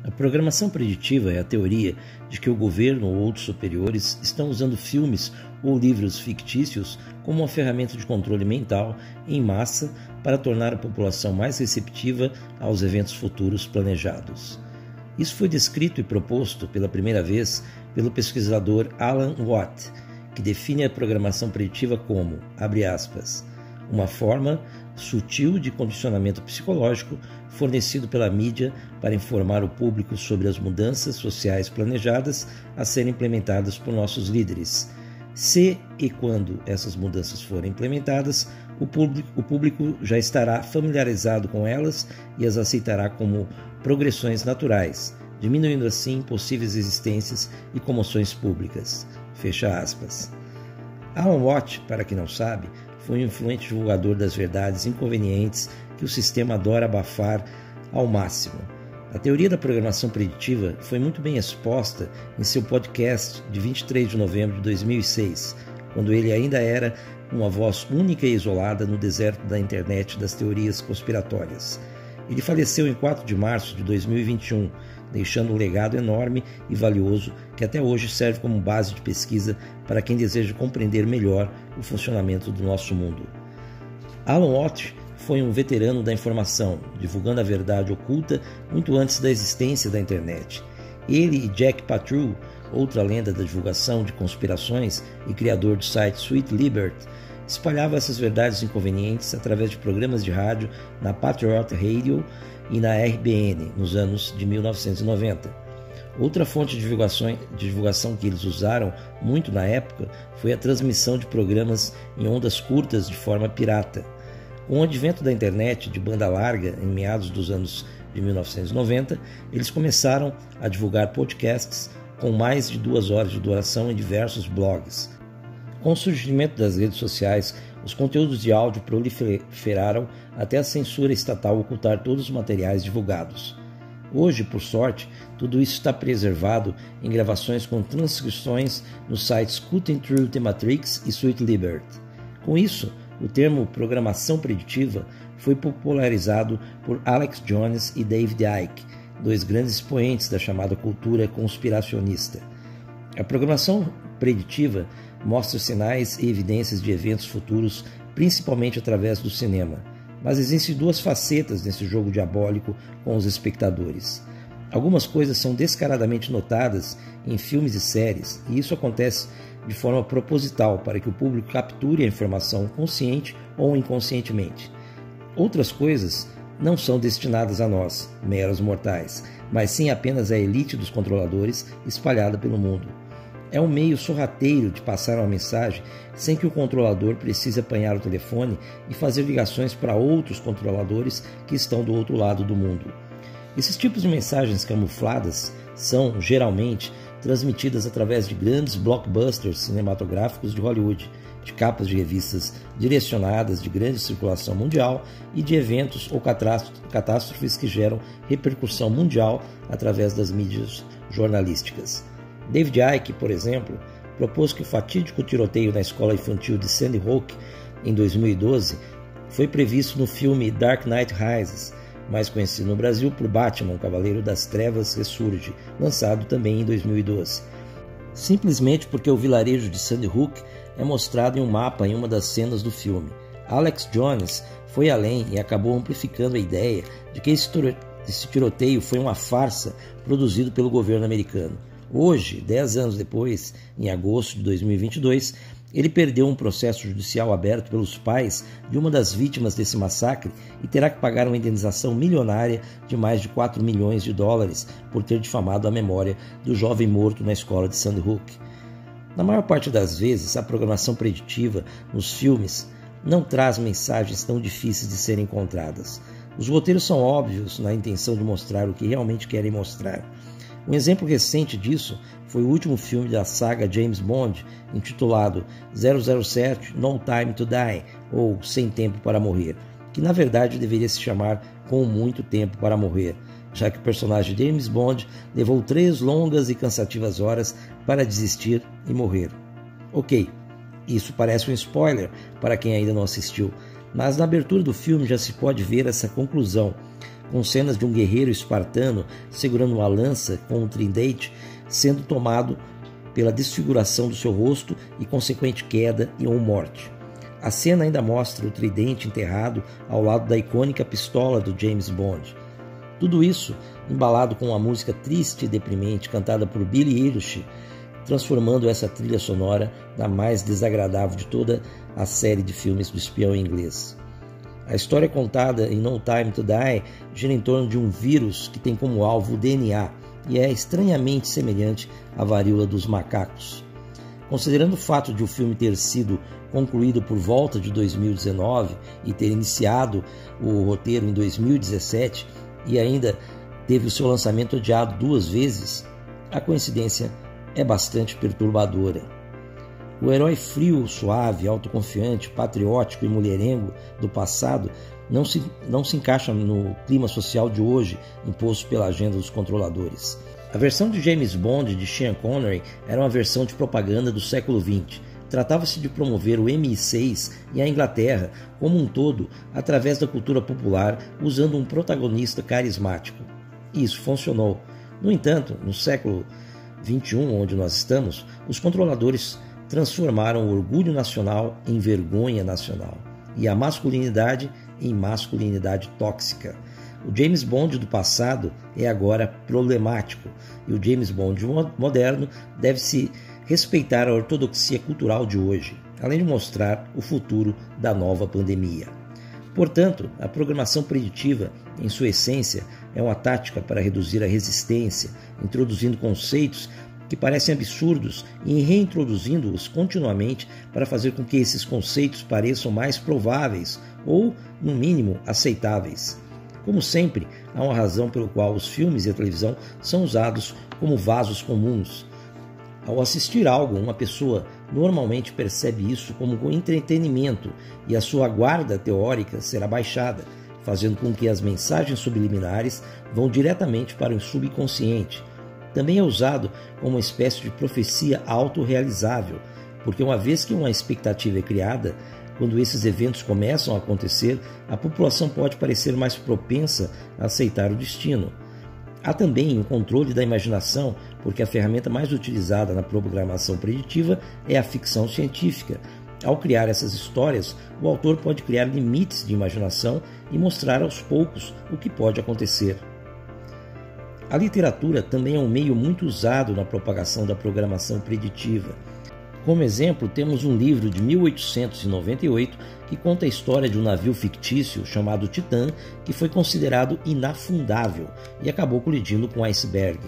A programação preditiva é a teoria de que o governo ou outros superiores estão usando filmes ou livros fictícios como uma ferramenta de controle mental em massa para tornar a população mais receptiva aos eventos futuros planejados. Isso foi descrito e proposto pela primeira vez pelo pesquisador Alan Watt, que define a programação preditiva como, abre aspas, uma forma sutil de condicionamento psicológico fornecido pela mídia para informar o público sobre as mudanças sociais planejadas a serem implementadas por nossos líderes. Se e quando essas mudanças forem implementadas, o público já estará familiarizado com elas e as aceitará como progressões naturais, diminuindo assim possíveis resistências e comoções públicas. Fecha aspas. Alan Watt, para quem não sabe, foi um influente divulgador das verdades inconvenientes que o sistema adora abafar ao máximo. A teoria da programação preditiva foi muito bem exposta em seu podcast de 23 de novembro de 2006, quando ele ainda era uma voz única e isolada no deserto da internet das teorias conspiratórias. Ele faleceu em 4 de março de 2021, deixando um legado enorme e valioso que até hoje serve como base de pesquisa para quem deseja compreender melhor o funcionamento do nosso mundo. Alan Watt foi um veterano da informação, divulgando a verdade oculta muito antes da existência da internet. Ele e Jack Patroux, outra lenda da divulgação de conspirações e criador do site Sweet Liberty, espalhava essas verdades inconvenientes através de programas de rádio na Patriot Radio e na RBN, nos anos de 1990. Outra fonte de divulgação que eles usaram muito na época foi a transmissão de programas em ondas curtas de forma pirata. Com o advento da internet de banda larga, em meados dos anos de 1990, eles começaram a divulgar podcasts com mais de 2 horas de duração em diversos blogs. Com o surgimento das redes sociais, os conteúdos de áudio proliferaram até a censura estatal ocultar todos os materiais divulgados. Hoje, por sorte, tudo isso está preservado em gravações com transcrições nos sites Cutting Through the Matrix e Sweet Liberty. Com isso, o termo programação preditiva foi popularizado por Alex Jones e David Icke, 2 grandes expoentes da chamada cultura conspiracionista. A programação preditiva mostra sinais e evidências de eventos futuros, principalmente através do cinema. Mas existem 2 facetas nesse jogo diabólico com os espectadores. Algumas coisas são descaradamente notadas em filmes e séries, e isso acontece de forma proposital para que o público capture a informação consciente ou inconscientemente. Outras coisas não são destinadas a nós, meros mortais, mas sim apenas à elite dos controladores espalhada pelo mundo. É um meio sorrateiro de passar uma mensagem sem que o controlador precise apanhar o telefone e fazer ligações para outros controladores que estão do outro lado do mundo. Esses tipos de mensagens camufladas são, geralmente, transmitidas através de grandes blockbusters cinematográficos de Hollywood, de capas de revistas direcionadas de grande circulação mundial e de eventos ou catástrofes que geram repercussão mundial através das mídias jornalísticas. David Icke, por exemplo, propôs que o fatídico tiroteio na escola infantil de Sandy Hook, em 2012, foi previsto no filme Dark Knight Rises, mais conhecido no Brasil por Batman, Cavaleiro das Trevas Ressurge, lançado também em 2012. Simplesmente porque o vilarejo de Sandy Hook é mostrado em um mapa em uma das cenas do filme. Alex Jones foi além e acabou amplificando a ideia de que esse tiroteio foi uma farsa produzido pelo governo americano. Hoje, 10 anos depois, em agosto de 2022, ele perdeu um processo judicial aberto pelos pais de uma das vítimas desse massacre e terá que pagar uma indenização milionária de mais de 4 milhões de dólares por ter difamado a memória do jovem morto na escola de Sandy Hook. Na maior parte das vezes, a programação preditiva nos filmes não traz mensagens tão difíceis de serem encontradas. Os roteiros são óbvios na intenção de mostrar o que realmente querem mostrar. Um exemplo recente disso foi o último filme da saga James Bond, intitulado 007 No Time to Die, ou Sem Tempo para Morrer, que na verdade deveria se chamar Com Muito Tempo para Morrer, já que o personagem James Bond levou 3 longas e cansativas horas para desistir e morrer. Ok, isso parece um spoiler para quem ainda não assistiu, mas na abertura do filme já se pode ver essa conclusão, com cenas de um guerreiro espartano segurando uma lança com um tridente sendo tomado pela desfiguração do seu rosto e consequente queda ou morte. A cena ainda mostra o tridente enterrado ao lado da icônica pistola do James Bond. Tudo isso embalado com uma música triste e deprimente cantada por Billie Eilish, transformando essa trilha sonora na mais desagradável de toda a série de filmes do espião inglês. A história contada em No Time to Die gira em torno de um vírus que tem como alvo o DNA e é estranhamente semelhante à varíola dos macacos. Considerando o fato de o filme ter sido concluído por volta de 2019 e ter iniciado o roteiro em 2017 e ainda teve o seu lançamento adiado 2 vezes, a coincidência é bastante perturbadora. O herói frio, suave, autoconfiante, patriótico e mulherengo do passado não se encaixa no clima social de hoje imposto pela agenda dos controladores. A versão de James Bond de Sean Connery era uma versão de propaganda do século XX. Tratava-se de promover o MI6 e a Inglaterra como um todo através da cultura popular, usando um protagonista carismático. E isso funcionou. No entanto, no século XXI, onde nós estamos, os controladores transformaram o orgulho nacional em vergonha nacional e a masculinidade em masculinidade tóxica. O James Bond do passado é agora problemático e o James Bond moderno deve-se respeitar a ortodoxia cultural de hoje, além de mostrar o futuro da nova pandemia. Portanto, a programação preditiva, em sua essência, é uma tática para reduzir a resistência, introduzindo conceitos que parecem absurdos e reintroduzindo-os continuamente para fazer com que esses conceitos pareçam mais prováveis ou, no mínimo, aceitáveis. Como sempre, há uma razão pela qual os filmes e a televisão são usados como vasos comuns. Ao assistir algo, uma pessoa normalmente percebe isso como um entretenimento e a sua guarda teórica será baixada, fazendo com que as mensagens subliminares vão diretamente para o subconsciente. Também é usado como uma espécie de profecia autorrealizável, porque uma vez que uma expectativa é criada, quando esses eventos começam a acontecer, a população pode parecer mais propensa a aceitar o destino. Há também o controle da imaginação, porque a ferramenta mais utilizada na programação preditiva é a ficção científica. Ao criar essas histórias, o autor pode criar limites de imaginação e mostrar aos poucos o que pode acontecer. A literatura também é um meio muito usado na propagação da programação preditiva. Como exemplo, temos um livro de 1898 que conta a história de um navio fictício chamado Titã, que foi considerado inafundável e acabou colidindo com um iceberg.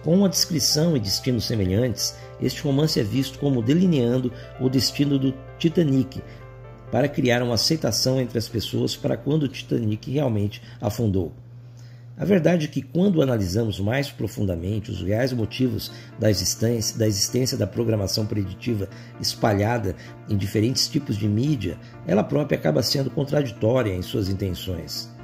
Com uma descrição e destinos semelhantes, este romance é visto como delineando o destino do Titanic, para criar uma aceitação entre as pessoas para quando o Titanic realmente afundou. A verdade é que, quando analisamos mais profundamente os reais motivos da existência da programação preditiva espalhada em diferentes tipos de mídia, ela própria acaba sendo contraditória em suas intenções.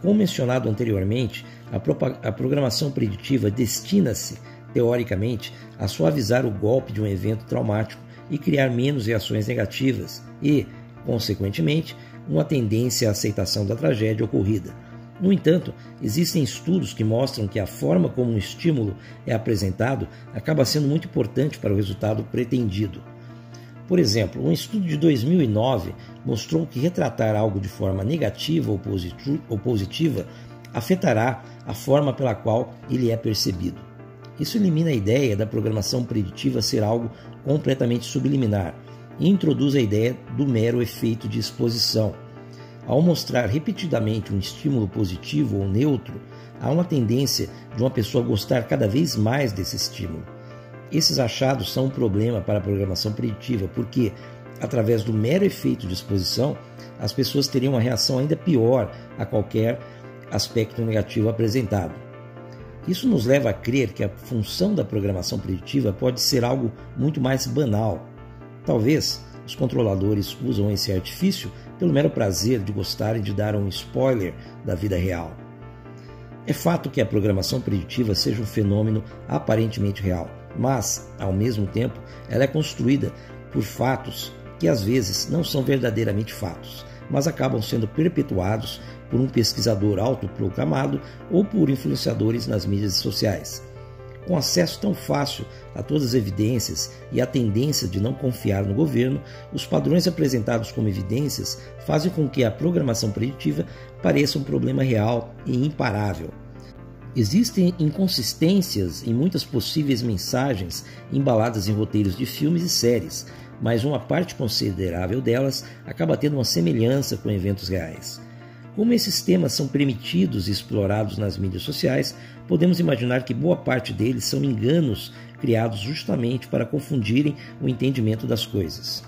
Como mencionado anteriormente, a programação preditiva destina-se, teoricamente, a suavizar o golpe de um evento traumático e criar menos reações negativas e, consequentemente, uma tendência à aceitação da tragédia ocorrida. No entanto, existem estudos que mostram que a forma como um estímulo é apresentado acaba sendo muito importante para o resultado pretendido. Por exemplo, um estudo de 2009 mostrou que retratar algo de forma negativa ou positiva afetará a forma pela qual ele é percebido. Isso elimina a ideia da programação preditiva ser algo completamente subliminar e introduz a ideia do mero efeito de exposição. Ao mostrar repetidamente um estímulo positivo ou neutro, há uma tendência de uma pessoa gostar cada vez mais desse estímulo. Esses achados são um problema para a programação preditiva, porque, através do mero efeito de exposição, as pessoas teriam uma reação ainda pior a qualquer aspecto negativo apresentado. Isso nos leva a crer que a função da programação preditiva pode ser algo muito mais banal. Talvez os controladores usam esse artifício pelo mero prazer de gostarem de dar um spoiler da vida real. É fato que a programação preditiva seja um fenômeno aparentemente real, mas, ao mesmo tempo, ela é construída por fatos que às vezes não são verdadeiramente fatos, mas acabam sendo perpetuados por um pesquisador autoproclamado ou por influenciadores nas mídias sociais. Com acesso tão fácil a todas as evidências e a tendência de não confiar no governo, os padrões apresentados como evidências fazem com que a programação preditiva pareça um problema real e imparável. Existem inconsistências em muitas possíveis mensagens embaladas em roteiros de filmes e séries, mas uma parte considerável delas acaba tendo uma semelhança com eventos reais. Como esses temas são permitidos e explorados nas mídias sociais, podemos imaginar que boa parte deles são enganos criados justamente para confundirem o entendimento das coisas.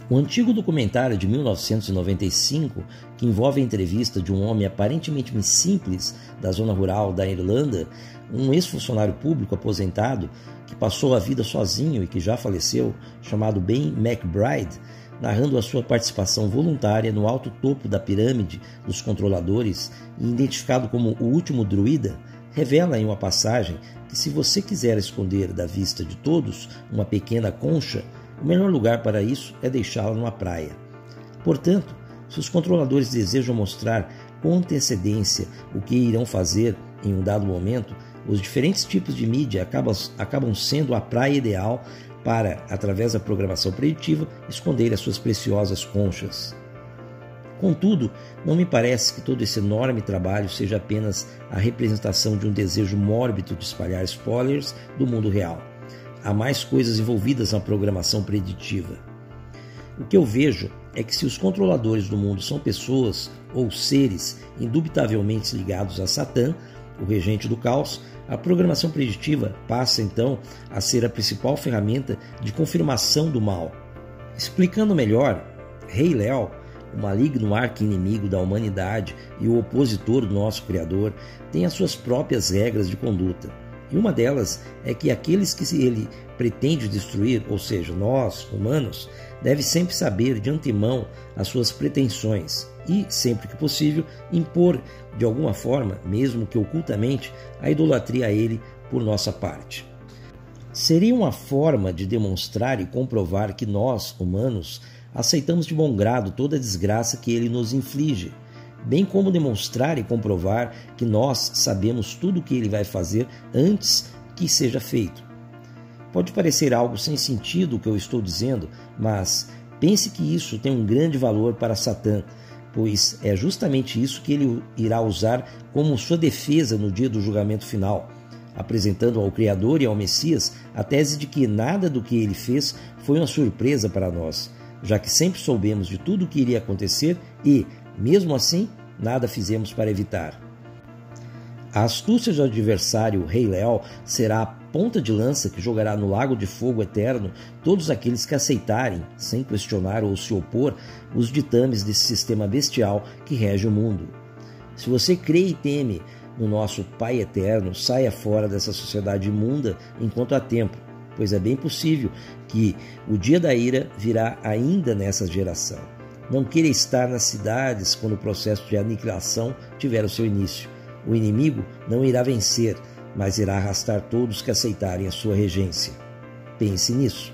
Um antigo documentário de 1995, que envolve a entrevista de um homem aparentemente simples da zona rural da Irlanda, um ex-funcionário público aposentado que passou a vida sozinho e que já faleceu, chamado Ben McBride, narrando a sua participação voluntária no alto topo da pirâmide dos controladores e identificado como o último druida, revela em uma passagem que se você quiser esconder da vista de todos uma pequena concha, o melhor lugar para isso é deixá-la numa praia. Portanto, se os controladores desejam mostrar com antecedência o que irão fazer em um dado momento, os diferentes tipos de mídia acabam sendo a praia ideal para, através da programação preditiva, esconder as suas preciosas conchas. Contudo, não me parece que todo esse enorme trabalho seja apenas a representação de um desejo mórbido de espalhar spoilers do mundo real. Há mais coisas envolvidas na programação preditiva. O que eu vejo é que se os controladores do mundo são pessoas ou seres indubitavelmente ligados a Satã, o regente do caos, a programação preditiva passa então a ser a principal ferramenta de confirmação do mal. Explicando melhor, Rei Leó, o maligno arqui-inimigo da humanidade e o opositor do nosso Criador, tem as suas próprias regras de conduta. E uma delas é que aqueles que ele pretende destruir, ou seja, nós, humanos, deve sempre saber de antemão as suas pretensões e, sempre que possível, impor de alguma forma, mesmo que ocultamente, a idolatria a ele por nossa parte. Seria uma forma de demonstrar e comprovar que nós, humanos, aceitamos de bom grado toda a desgraça que ele nos inflige, bem como demonstrar e comprovar que nós sabemos tudo o que ele vai fazer antes que seja feito. Pode parecer algo sem sentido o que eu estou dizendo, mas pense que isso tem um grande valor para Satã, pois é justamente isso que ele irá usar como sua defesa no dia do julgamento final, apresentando ao Criador e ao Messias a tese de que nada do que ele fez foi uma surpresa para nós, já que sempre soubemos de tudo o que iria acontecer e, mesmo assim, nada fizemos para evitar. A astúcia do adversário Rei Leó será a ponta de lança que jogará no lago de fogo eterno todos aqueles que aceitarem, sem questionar ou se opor, os ditames desse sistema bestial que rege o mundo. Se você crê e teme no nosso Pai Eterno, saia fora dessa sociedade imunda enquanto há tempo, pois é bem possível que o dia da ira virá ainda nessa geração. Não queira estar nas cidades quando o processo de aniquilação tiver o seu início. O inimigo não irá vencer, mas irá arrastar todos que aceitarem a sua regência. Pense nisso.